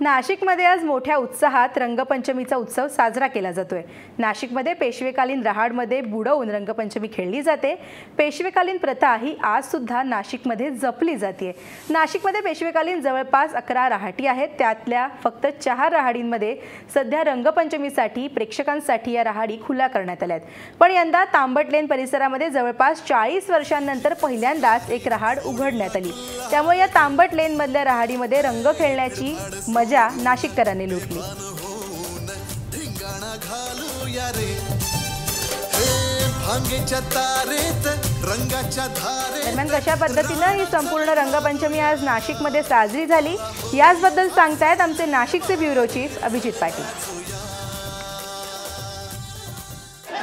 नाशिकमध्ये आज मोठ्या उत्साहात रंगपंचमीचा उत्सव साजरा केला जातोय। नाशिकमध्ये पेशवेकालीन रहाडमध्ये बुडवून रंगपंचमी खेळली जाते। पेशवेकालीन प्रथा ही आज सुद्धा नाशिकमध्ये जपली जाते। नाशिकमध्ये पेशवेकालीन जवळपास 11 रहाटी आहेत। त्यातल्या फक्त 4 रहाडींमध्ये सध्या रंगपंचमीसाठी प्रेक्षकांसाठी या रहाडी खुल्या करण्यात आल्यात। पण यंदा तांबट लेन परिसरामध्ये जवळपास 40 वर्षांनंतर पहिल्यांदाच एक रहाड उघडण्यात आली। त्यामुळे या तांबट लेन मधल्या रहाडीमध्ये रंग खेळण्याची मजा नाशिककरांनी लुटली। दरम्यान कशा पद्धतीने ही संपूर्ण रंगपंचमी आज नाशिकमध्ये साजरी झाली याचबद्दल सांगतायत आमचे नाशिकचे ब्युरो चीफ अभिजित पाटील।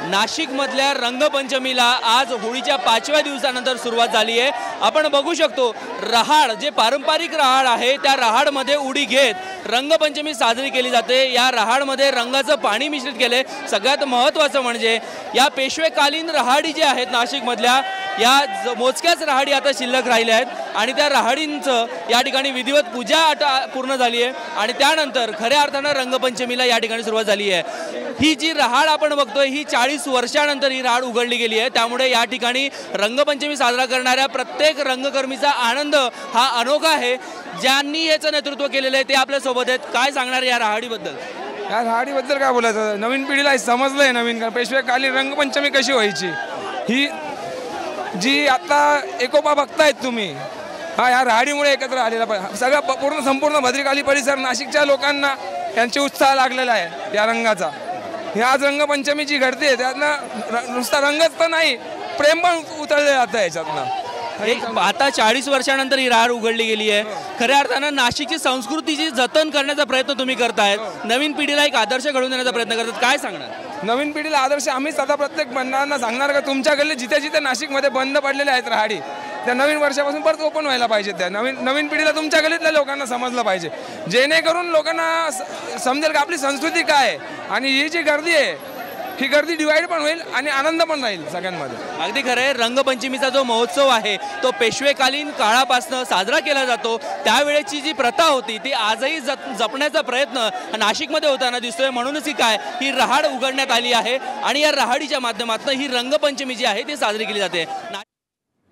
नाशिकमधल्या रंगपंचमीला आज होळीच्या 5व्या दिवसानंतर सुरुवात झाली आहे। आपण बघू शकतो रहाड जे पारंपरिक रहाड आहे त्या रहाडमध्ये उडी घेत रंगपंचमी साजरी केली जाते। या रहाडमध्ये रंगाचं पाणी मिश्रित केले। सगळ्यात महत्त्वाचं म्हणजे या पेशवेकालीन रहाडी जे आहेत नाशिकमधल्या या मोजक्याच रहाडी आता शिल्लक राहिल्या आहेत आणि त्या रहाडींचं या ठिकाणी विधिवत पूजा पूर्ण झाली आहे आणि त्यानंतर खऱ्या अर्थानं रंगपंचमीला या ठिकाणी सुरुवात झाली आहे। ही जी रहाड आपण बघतोय ही 40 वर्षानंतर ही रहाड उघडली गेली आहे। त्यामुळे या ठिकाणी रंगपंचमी साजरा करणाऱ्या प्रत्येक रंगकर्मीचा आनंद हा अनोखा आहे। ज्यांनी याचं नेतृत्व केलेलं आहे ते आपल्या सोबत आहेत। काय सांगणार या रहाडीबद्दल? या रहाडीबद्दल काय बोलायचं, नवीन पिढीला समजलंय नवीन पेशवेकालीन रंगपंचमी कशी व्हायची। ही जी आता एकोपा बघतायत तुम्ही या रहाडीमुळे एकत्र आलेला सगळं संपूर्ण भद्रकाली परिसर नाशिकच्या लोकांना यांचे उत्साह लागलेला आहे या रंगाचा। ही आज रंगपंचमीची घडते त्यातनं नुसता रंगच तर नाही प्रेम पण उतरले जातं याच्यातनं। आता 40 वर्षानंतर ही रहाड उघडली गेली आहे। खऱ्या अर्थानं नाशिकची संस्कृतीची जतन करण्याचा प्रयत्न तुम्ही करतायत। नवीन पिढीला एक आदर्श घडवून देण्याचा प्रयत्न करतात। काय सांगणार? नवीन पिढीला आदर्श आम्हीच आता प्रत्येक बंधांना सांगणार का तुमच्या गल्ली जिथे जिथे नाशिकमध्ये बंद पडलेले आहेत रहाडी त्या नवीन वर्षापासून परत ओपन व्हायला पाहिजे। त्या नवीन पिढीला तुमच्या गल्लीतल्या लोकांना समजलं पाहिजे जेणेकरून लोकांना समजेल का आपली संस्कृती काय आहे। आणि ही जी गर्दी आहे ही गर्दी डिवाइड पण होईल आणि आनंद पण राहील सगळ्यांमध्ये। अगदी खरं आहे। रंगपंचमीचा जो महोत्सव आहे तो पेशवेकालीन काळापासून साजरा केला जातो। त्यावेळेची जी प्रथा होती ती आजही जपण्याचा प्रयत्न नाशिकमध्ये होताना दिसतोय। म्हणूनच ही रहाड उघडण्यात आली आहे आणि या रहाडीच्या माध्यमातून ही रंगपंचमी जी आहे ती साजरी केली जाते।